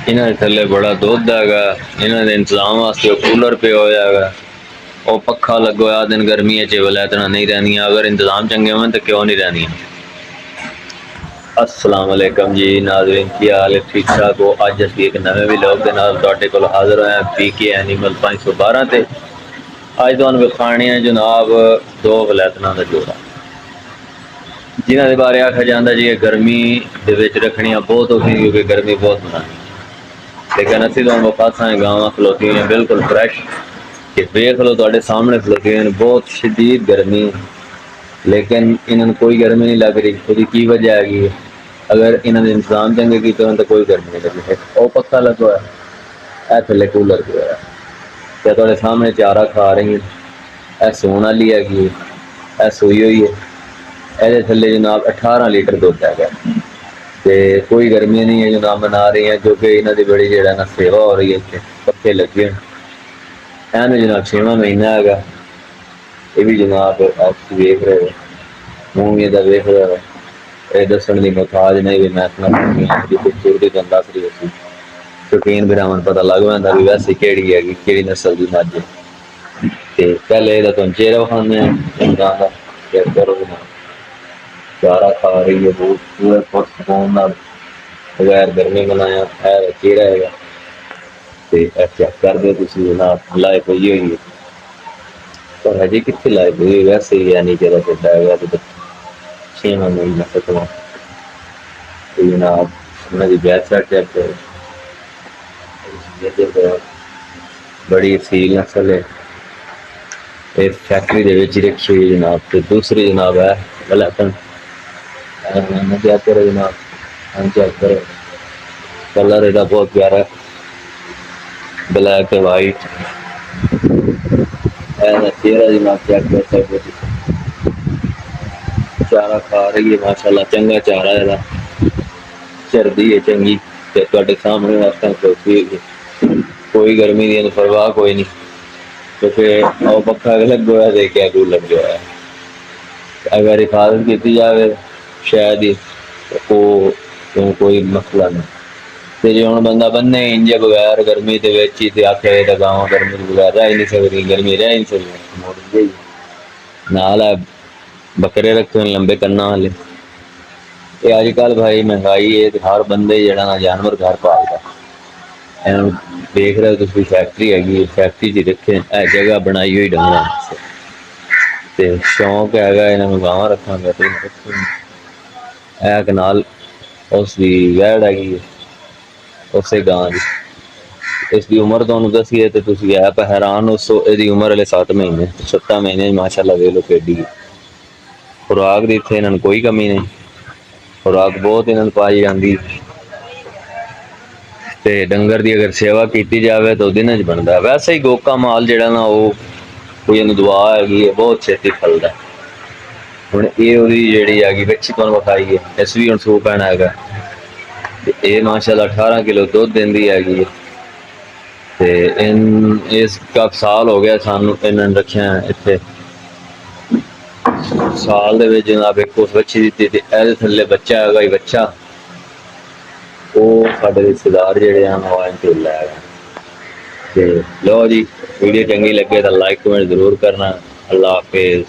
इन्हों के थले बड़ा दुध हैगा। इन्हों के इंतजाम वास्ते कूलर पे होया हैगा। वो पखा लगो आ दिन गर्मी च वलैतना नहीं रहनिया। अगर इंतजाम चंगे हों तो क्यों नहीं रहनिया। अस्सलाम वालेकुम जी नाज़रीन, की हाल है? ठीक ठाक हो? अज असी एक नवे व्लॉग के नाल तुहाडे कोल हाज़र होए हैं पीके एनिमल 512 ते। अज तुहानूं विखाने हैं जनाब दो वलैतना का जोड़ा, जिन्हों के बारे आखा जाता जी गर्मी दे विच रखनियां बहुत औखी क्योंकि गर्मी बहुत मनानी। लेकिन असी तुहानूं विखासा है गावां खलोती हुई बिल्कुल फ्रैश कि वेख लो तुहाडे सामने खलोती हुई बहुत शदीद गर्मी, लेकिन इन्होंने कोई गर्मी नहीं लग रही। उसकी की वजह हैगी? अगर इन्होंने इंतजाम चंगे किए हों तो कोई गर्मी नहीं लगी। वह पक्का लगा हुआ है, ए थले कूलर पे होया, क्या तुहाडे सामने चारा खा रही है। यह सोने वाली हैगी, यह सोई हुई है। ये थले जनाब 18 लीटर दुध है। तो कोई गर्मी नहीं है जनाब मना रही है, जो कि इन्हों की बड़ी जो ना सेवा हो रही है। इतने पक्के लगे हैं जनाब 6वां महीना है। ये भी जनाब आप वेख रहे हो, मूँह भी इहदा वेख रहे हो। ये दसन की मुहताज नहीं भी मैं की खूबसूरती तुहानूं दस रही होती। शौकीन भरावां पता लग पैंदा भी वैसे केड़ी हैगी, केड़ी नस्ल की मझ है। तो पहले यदा तुहानूं चेहरा विखाने हैं गां का, चेक करो जनाब। चारा खा रही है बहुत पूरे सुकून नाल, बगैर गर्मी मनाया है चेहरा है। तो चेक कर दो तुसीं जनाब, लाए पई हुई है पर हजे कित्थे लाए पई हुई, वैसे ही है नीचे का ढिड्ड हैगा। तो 6वां महीना 7वां। तो जनाब उन्होंने बैक साइड चेक करो, बड़ी असील नस्ल है। इस फैक्ट्री के विच रखी हुई जनाब। तो दूसरी जनाब है वलैतन, चेक करो जनाब, चेक करो कलर इसका बहुत प्यारा है, ब्लैक वाइट। चेहरा जनाब चेक कर सकते, चारा खा रही है माशाल्लाह, चंगा चारा है, चरदी है चंगी। तुहाडे सामने वास्ते खलोती है, कोई गर्मी की परवाह कोई नहीं, क्योंकि वो पक्का लगे हुआ है क्या कूलर लगे हुआ है। अगर हिफाजत की जाए शायद ही तो कोई मसला नहीं। तो जो हम बंदा बन्ने इंजे बगैर गर्मी के आखे तो गाँव गर्मी के बगैर रह ही नहीं सकती, गर्मी रह ही नहीं सकती। नाल है बकरे रखे हुए लंबे कन्ना वाले। ये अजकल भाई महंगाई है तो हर बंदे जड़ा ना जानवर घर पालता। देख रहे हो तुम फैक्ट्री हैगी, फैक्ट्री च रखे जगह बनाई हुई डंगर, तो शौक है इन्होंने गांव रखा है कनाल उसकी वैड़ हैगी उस गां की। इसकी उम्र तुहानू दसी है तो तुम आप हैरान हो। इसकी उम्र हले 7 महीने, 7 महीने माशाल्लाह वेख लो केडी। खुराक की इतने इन्होंने कोई कमी नहीं, खुराक बहुत इन्होंने पाई जाती। तो डंगर की अगर सेवा की जाए तो दिन च बनता है। वैसे ही गोका माल जड़ा ना वो कोई इन्हू दुआ हैगी है, बहुत छेती फलदा है। हुण ये जी हैगी बच्ची तुहानू विखाई है, इस भी हुण सू पैना है। ये माशाल्लाह 18 किलो दुध देंदी हैगी है। तो इन इसका साल हो गया सानू इन्होंने रखिया इत्थे। साल दे विच जनाब एक उस बच्ची दी ते इहदे थल्ले बच्चा हैगा ही बच्चा। वो साडे रिश्तेदार जिहड़े हैं वो ढोला है। तो लो जी, वीडियो चंगी लगे तो लाइक कमेंट जरूर करना। अल्लाह हाफिज।